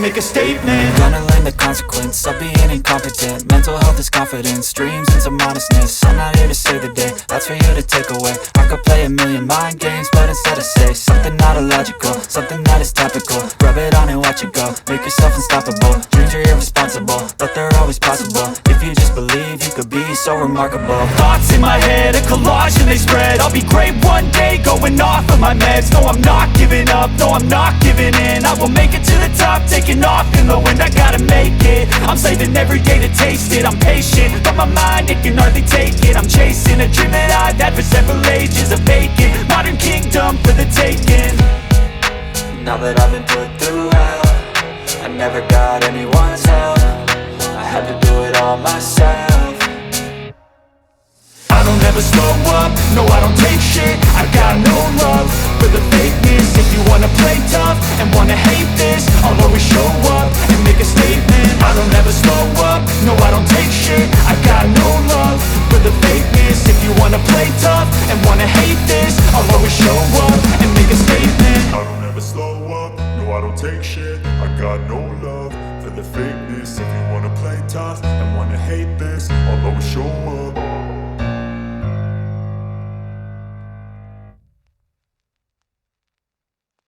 make a statement. Gonna learn the consequence of being incompetent. Mental health is confidence, dreams and some honestness. I'm not here to save the day, that's for you to take away. I could play a million mind games, but instead I say something not illogical, something that is topical. Rub it on and watch it go, make yourself unstoppable. Dreams are irresponsible, but they're always possible. If you just believe, you could be so remarkable. Thoughts in my head, a collage and they spread. I'll be great one day, going off of my meds. No, I'm not giving up, no, I'm not giving in. I will make it to the top, taking off in the wind. I gotta make it, I'm saving every day to taste it. I'm patient, but my mind, it can hardly take it. I'm chasing a dream that I've had for several ages. A vacant, modern kingdom for the taking. Now that I've been put through hell, I never got anyone's help. I had to do it all myself. I don't ever slow up, no I don't take shit. I got no love for the fakeness. If you wanna play tough and wanna hate this, I'll always show up and make a statement. I don't ever slow up, no I don't take shit. I got no love for the fakeness. If you wanna play tough and wanna hate this, I'll always show up and make a statement. I don't ever slow up, no I don't take shit. I got no love for the fakeness. If you wanna play tough and wanna hate this, I'll always show up